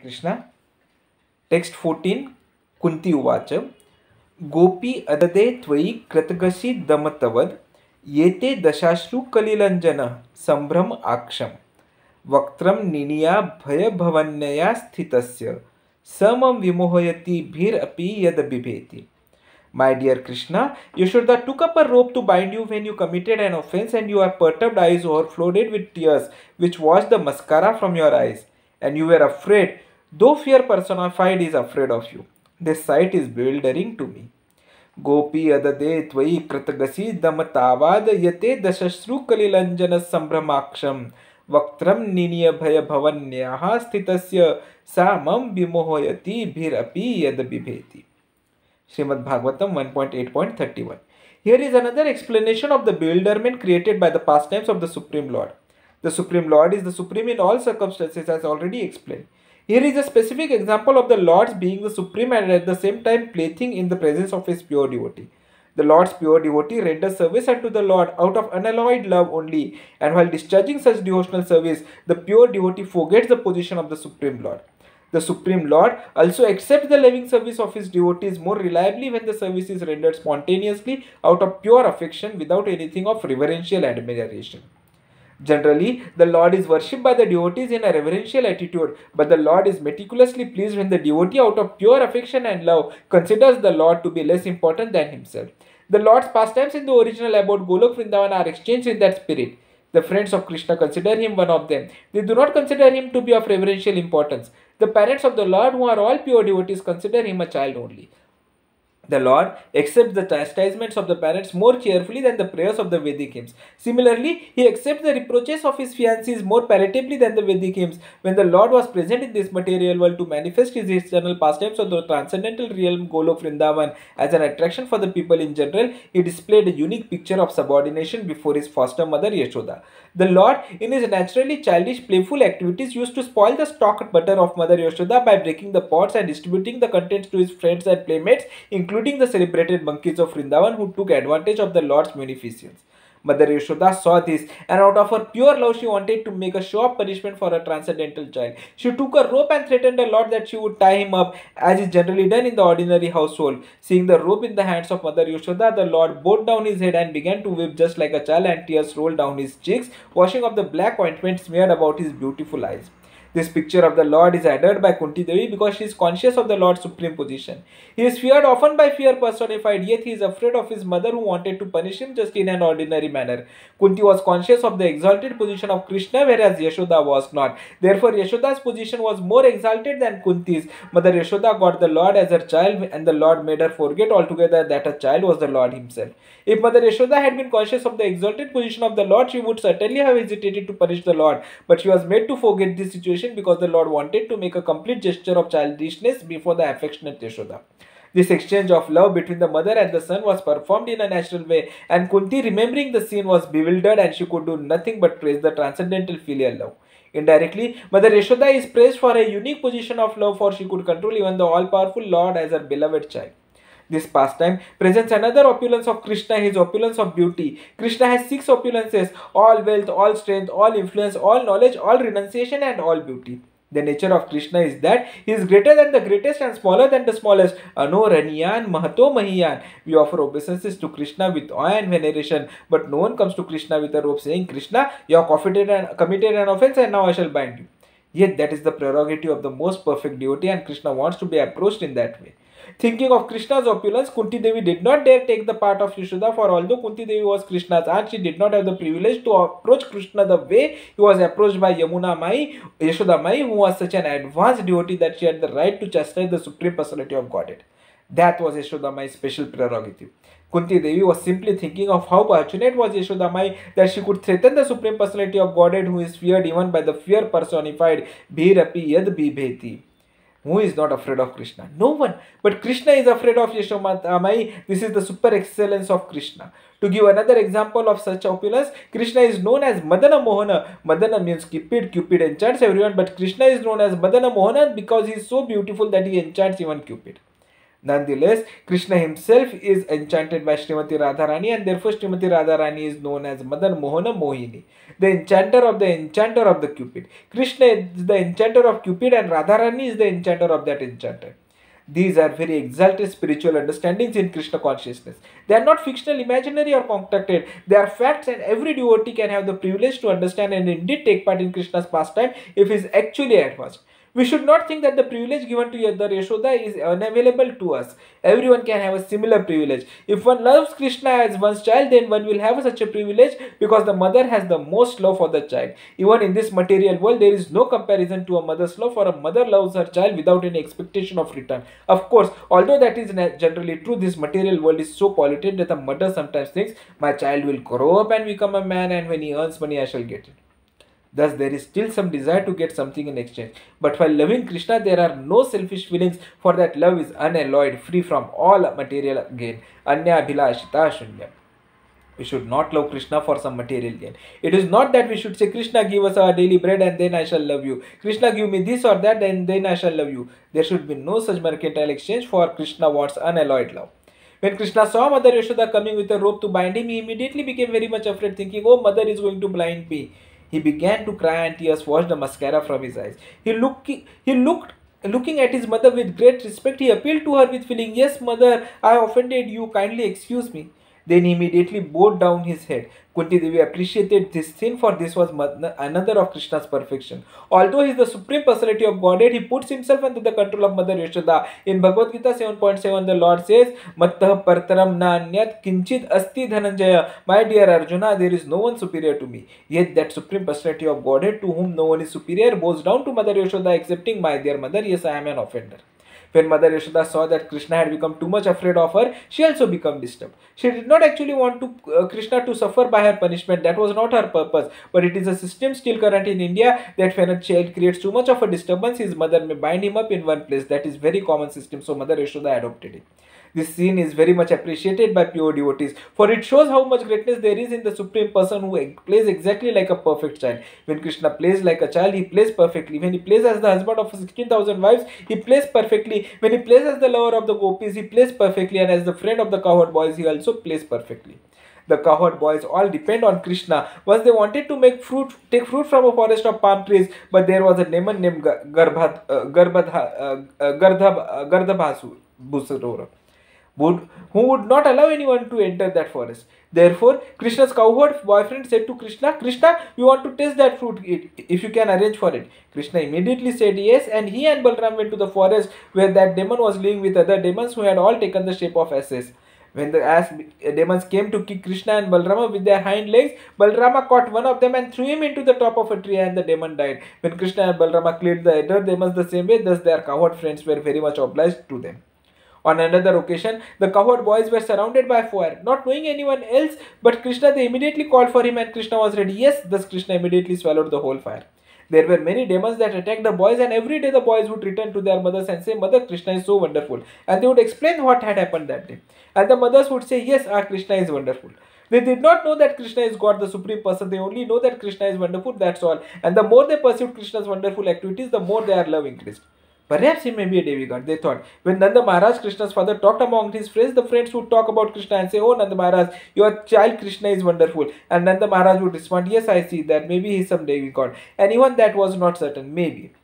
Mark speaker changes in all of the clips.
Speaker 1: Krishna. Text 14. Kunti Uvacha. Gopi adade tvai kratagasi damatavad yete dashashru kalilanjana sambram aksham vaktram niniya bhaya bhavanyaya sthitasya samam vimohayati bhir api yad bibheti. My dear Krishna, Yashoda took up a rope to bind you when you committed an offense, and your perturbed eyes overflowed with tears, which washed the mascara from your eyes, and you were afraid, though fear personified is afraid of you. This sight is bewildering to me. Gopi adade tvai kratagasi damatavad yate dashashru kalilanjana sambhamaksham vaktram niniya bhaya bhavanyaha sthitasya samam vimohoyati bhir api yad bibheti. Srimad Bhagavatam 1.8.31. Here is another explanation of the bewilderment created by the pastimes of the Supreme Lord. The Supreme Lord is the supreme in all circumstances, as already explained. Here is a specific example of the Lord's being the supreme and at the same time plaything in the presence of his pure devotee. The Lord's pure devotee renders service unto the Lord out of unalloyed love only, and while discharging such devotional service, the pure devotee forgets the position of the Supreme Lord. The Supreme Lord also accepts the loving service of his devotees more reliably when the service is rendered spontaneously out of pure affection without anything of reverential admiration. Generally, the Lord is worshipped by the devotees in a reverential attitude, but the Lord is meticulously pleased when the devotee out of pure affection and love considers the Lord to be less important than himself. The Lord's pastimes in the original abode Golok Vrindavan are exchanged in that spirit. The friends of Krishna consider him one of them. They do not consider him to be of reverential importance. The parents of the Lord, who are all pure devotees, consider him a child only. The Lord accepts the chastisements of the parents more cheerfully than the prayers of the Vedic hymns. Similarly, he accepts the reproaches of his fiancées more palatably than the Vedic hymns. When the Lord was present in this material world to manifest his eternal pastimes of the transcendental realm Golok Vrindavan as an attraction for the people in general, he displayed a unique picture of subordination before his foster mother Yashoda. The Lord, in his naturally childish, playful activities, used to spoil the stock butter of Mother Yashoda by breaking the pots and distributing the contents to his friends and playmates, including the celebrated monkeys of Vrindavan who took advantage of the Lord's munificence. Mother Yashoda saw this, and out of her pure love she wanted to make a show of punishment for her transcendental child. She took a rope and threatened the Lord that she would tie him up, as is generally done in the ordinary household. Seeing the rope in the hands of Mother Yashoda, the Lord bowed down his head and began to weep just like a child, and tears rolled down his cheeks, washing off the black ointment smeared about his beautiful eyes. This picture of the Lord is adored by Kunti Devi because she is conscious of the Lord's supreme position. He is feared often by fear personified, yet he is afraid of his mother who wanted to punish him just in an ordinary manner. Kunti was conscious of the exalted position of Krishna, whereas Yashoda was not. Therefore, Yashoda's position was more exalted than Kunti's. Mother Yashoda got the Lord as her child, and the Lord made her forget altogether that her child was the Lord himself. If Mother Yashoda had been conscious of the exalted position of the Lord, she would certainly have hesitated to punish the Lord, but she was made to forget this situation because the Lord wanted to make a complete gesture of childishness before the affectionate Yashoda. This exchange of love between the mother and the son was performed in a natural way, and Kunti, remembering the scene, was bewildered, and she could do nothing but praise the transcendental filial love. Indirectly, Mother Yashoda is praised for a unique position of love, for she could control even the all-powerful Lord as her beloved child. This pastime presents another opulence of Krishna, his opulence of beauty. Krishna has 6 opulences: all wealth, all strength, all influence, all knowledge, all renunciation, and all beauty. The nature of Krishna is that he is greater than the greatest and smaller than the smallest. Ano Raniyan Mahato Mahiyan. We offer obeisances to Krishna with awe and veneration, but no one comes to Krishna with a rope saying, "Krishna, you have committed an offense and now I shall bind you." Yet that is the prerogative of the most perfect devotee, and Krishna wants to be approached in that way. Thinking of Krishna's opulence, Kunti Devi did not dare take the part of Yashoda, for although Kunti Devi was Krishna's aunt, she did not have the privilege to approach Krishna the way he was approached by Yamuna Mai, Yashoda Mai, who was such an advanced devotee that she had the right to chastise the Supreme Personality of Godhead. That was Yashoda Mai's special prerogative. Kunti Devi was simply thinking of how fortunate was Yashoda Mai that she could threaten the Supreme Personality of Godhead, who is feared even by the fear personified, Bhirapi Yad Bibheti. Who is not afraid of Krishna? No one. But Krishna is afraid of Yashoda Mai. This is the super excellence of Krishna. To give another example of such opulence, Krishna is known as Madana Mohana. Madana means Cupid. Cupid enchants everyone, but Krishna is known as Madana Mohana because he is so beautiful that he enchants even Cupid. Nonetheless, Krishna himself is enchanted by Srimati Radharani, and therefore Srimati Radharani is known as Madan Mohana Mohini, the enchanter of the Cupid. Krishna is the enchanter of Cupid, and Radharani is the enchanter of that enchanter. These are very exalted spiritual understandings in Krishna consciousness. They are not fictional, imaginary, or concocted. They are facts, and every devotee can have the privilege to understand and indeed take part in Krishna's pastime if he is actually advanced. We should not think that the privilege given to Mother Yashoda is unavailable to us. Everyone can have a similar privilege. If one loves Krishna as one's child, then one will have such a privilege because the mother has the most love for the child. Even in this material world, there is no comparison to a mother's love, for a mother loves her child without any expectation of return. Of course, although that is generally true, this material world is so polluted that a mother sometimes thinks, my child will grow up and become a man, and when he earns money, I shall get it. Thus, there is still some desire to get something in exchange. But while loving Krishna, there are no selfish feelings, for that love is unalloyed, free from all material gain. Anya bhilashita shunya. We should not love Krishna for some material gain. It is not that we should say, Krishna, give us our daily bread and then I shall love you. Krishna, give me this or that and then I shall love you. There should be no such mercantile exchange, for Krishna wants unalloyed love. When Krishna saw Mother Yashoda coming with a rope to bind him, he immediately became very much afraid, thinking, oh, mother is going to blind me. He began to cry and tears washed the mascara from his eyes. Looking at his mother with great respect, he appealed to her with feeling, yes, mother, I offended you, kindly excuse me. Then he immediately bowed down his head. Kunti Devi appreciated this sin, for this was another of Krishna's perfection. Although he is the supreme personality of Godhead, he puts himself under the control of Mother Yashoda. In Bhagavad Gita 7.7, the Lord says, Mattah partaram na anyat kinchid asti dhananjaya. My dear Arjuna, there is no one superior to me. Yet that supreme personality of Godhead, to whom no one is superior, bows down to Mother Yashoda, accepting, my dear mother, yes, I am an offender. When Mother Yashoda saw that Krishna had become too much afraid of her, she also became disturbed. She did not actually want Krishna to suffer by her punishment. That was not her purpose. But it is a system still current in India that when a child creates too much of a disturbance, his mother may bind him up in one place. That is very common system. So Mother Yashoda adopted it. This scene is very much appreciated by pure devotees, for it shows how much greatness there is in the Supreme Person who plays exactly like a perfect child. When Krishna plays like a child, he plays perfectly. When he plays as the husband of 16,000 wives, he plays perfectly. When he plays as the lover of the gopis, he plays perfectly. And as the friend of the cowherd boys, he also plays perfectly. The cowherd boys all depend on Krishna. Once they wanted to take fruit from a forest of palm trees, but there was a demon named Gardhabasura who would not allow anyone to enter that forest. Therefore, Krishna's cowherd boyfriend said to Krishna, Krishna, we want to taste that fruit if you can arrange for it. Krishna immediately said yes, and he and Balram went to the forest where that demon was living with other demons who had all taken the shape of asses. When the ass demons came to kick Krishna and Balrama with their hind legs, Balrama caught one of them and threw him into the top of a tree, and the demon died. When Krishna and Balrama cleared the other demons the same way, thus their cowherd friends were very much obliged to them. On another occasion, the cowherd boys were surrounded by fire. Not knowing anyone else but Krishna, they immediately called for him, and Krishna was ready. Yes, thus Krishna immediately swallowed the whole fire. There were many demons that attacked the boys, and every day the boys would return to their mothers and say, Mother, Krishna is so wonderful. And they would explain what had happened that day. And the mothers would say, yes, our Krishna is wonderful. They did not know that Krishna is God, the Supreme Person. They only know that Krishna is wonderful, that's all. And the more they pursued Krishna's wonderful activities, the more their love increased. Perhaps he may be a demigod, they thought. When Nanda Maharaj, Krishna's father, talked among his friends, the friends would talk about Krishna and say, oh Nanda Maharaj, your child Krishna is wonderful. And Nanda Maharaj would respond, yes, I see that. Maybe he is some demigod. And even that was not certain. Maybe.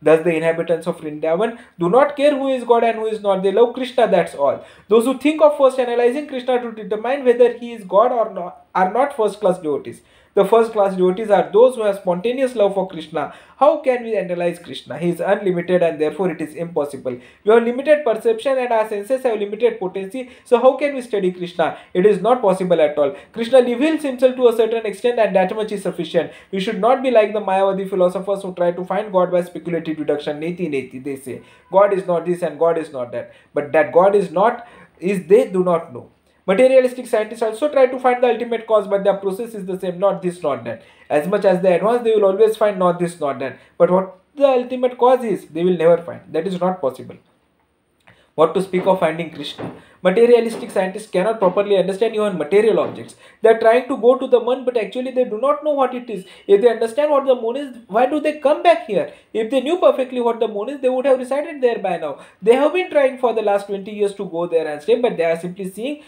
Speaker 1: Thus the inhabitants of Vrindavan do not care who is God and who is not. They love Krishna, that's all. Those who think of first analyzing Krishna to determine whether he is God or not are not first-class devotees. The first-class devotees are those who have spontaneous love for Krishna. How can we analyze Krishna? He is unlimited and therefore it is impossible. We have limited perception and our senses have limited potency. So how can we study Krishna? It is not possible at all. Krishna reveals himself to a certain extent and that much is sufficient. We should not be like the Mayavadi philosophers who try to find God by speculative deduction. Neti neti, they say. God is not this and God is not that. But that God is not, they do not know. Materialistic scientists also try to find the ultimate cause, but their process is the same, not this, not that. As much as they advance, they will always find not this, not that. But what the ultimate cause is, they will never find. That is not possible. What to speak of finding Krishna? Materialistic scientists cannot properly understand even material objects. They are trying to go to the moon, but actually they do not know what it is. If they understand what the moon is, why do they come back here? If they knew perfectly what the moon is, they would have resided there by now. They have been trying for the last 20 years to go there and stay, but they are simply seeing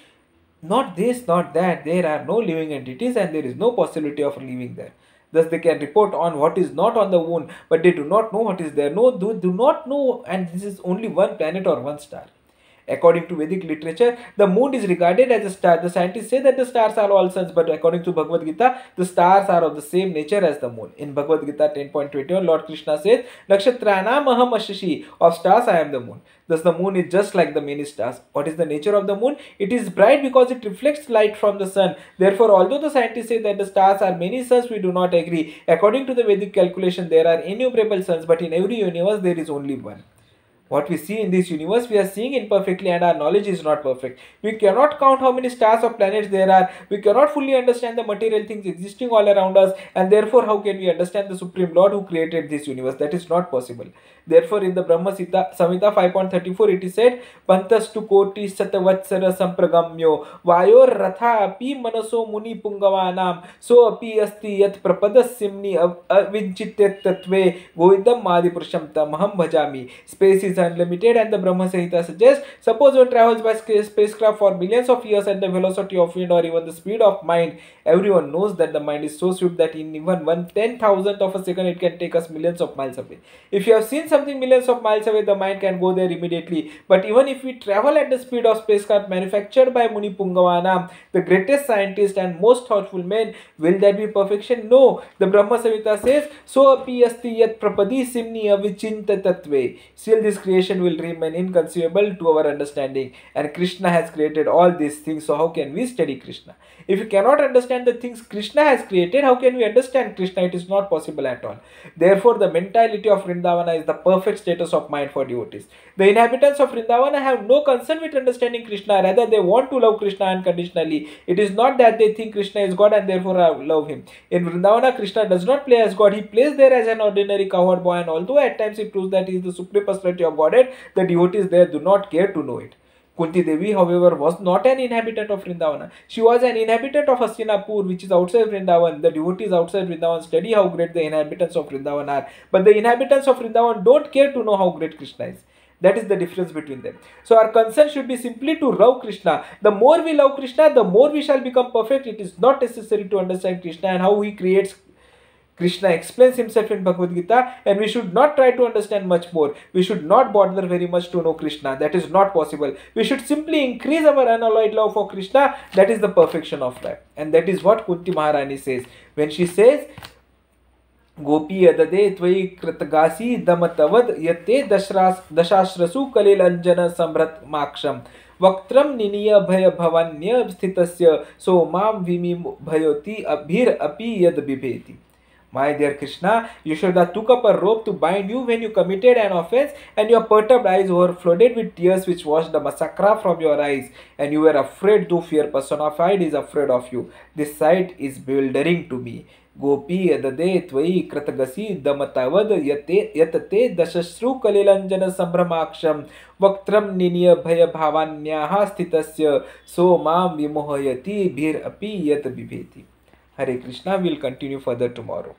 Speaker 1: not this, not that. There are no living entities and there is no possibility of living there. Thus, they can report on what is not on the moon, but they do not know what is there. No, do not know, and this is only one planet or one star. According to Vedic literature, the moon is regarded as a star. The scientists say that the stars are all suns, but according to Bhagavad Gita, the stars are of the same nature as the moon. In Bhagavad Gita 10.21, Lord Krishna says, Nakshatra aham ashashi, of stars I am the moon. Thus the moon is just like the many stars. What is the nature of the moon? It is bright because it reflects light from the sun. Therefore, although the scientists say that the stars are many suns, we do not agree. According to the Vedic calculation, there are innumerable suns, but in every universe there is only one. What we see in this universe, we are seeing imperfectly, and our knowledge is not perfect. We cannot count how many stars or planets there are. We cannot fully understand the material things existing all around us, and therefore how can we understand the Supreme Lord who created this universe? That is not possible. Therefore, in the Brahma Samhita 5.34, it is said, Pantastu koti satavatsara sampragamyo vayor ratha api manaso muni pungavanam so api asti yat prapadassimni avinchityat tatve govidam madipurusham tamaham bhajami. Space is unlimited, and the Brahma Samhita suggests, suppose one travels by spacecraft for millions of years at the velocity of wind or even the speed of mind. Everyone knows that the mind is so swift that in even 1/10,000th of a second it can take us millions of miles away. If you have seen something millions of miles away, the mind can go there immediately. But even if we travel at the speed of spacecraft manufactured by Muni Pungavanam, the greatest scientist and most thoughtful man, will that be perfection? No. The Brahma Samhita says, so api asti yat prapadi simni avichinta tatve. Still this creation will remain inconceivable to our understanding, and Krishna has created all these things, so how can we study Krishna? If you cannot understand the things Krishna has created, how can we understand Krishna? It is not possible at all. Therefore, the mentality of Vrindavana is the perfect status of mind for devotees. The inhabitants of Vrindavana have no concern with understanding Krishna, rather they want to love Krishna unconditionally. It is not that they think Krishna is God and therefore love him. In Vrindavana, Krishna does not play as God, he plays there as an ordinary cowherd boy, and although at times he proves that he is the supreme personality of Godhead, the devotees there do not care to know it. Kunti Devi, however, was not an inhabitant of Vrindavana. She was an inhabitant of Hastinapur, which is outside Vrindavan. The devotees outside Vrindavan study how great the inhabitants of Vrindavan are. But the inhabitants of Vrindavan don't care to know how great Krishna is. That is the difference between them. So our concern should be simply to love Krishna. The more we love Krishna, the more we shall become perfect. It is not necessary to understand Krishna and how he creates. Krishna explains himself in Bhagavad Gita, and we should not try to understand much more. We should not bother very much to know Krishna. That is not possible. We should simply increase our unalloyed love for Krishna. That is the perfection of life. And that is what Kunti Maharani says. When she says, Gopi adade tvai kratagasi damatavad yate dashashrasu kalilanjana samrat maksham Vaktram niniya bhaya bhavanya sthitasya somam vimi bhayoti abhir api yad bibheti. My dear Krishna, Yashoda took up a rope to bind you when you committed an offense, and your perturbed eyes were flooded with tears which washed the massacre from your eyes, and you were afraid, though fear personified is afraid of you. This sight is bewildering to me. Gopi adade tvai kratagasi damatavad yatate dashashru kalilanjana sambhamaksham vaktram niniya bhaya bhavanyaha sthitasya so mam vimohayati bhir api yat bibheti. Hare Krishna, will continue further tomorrow.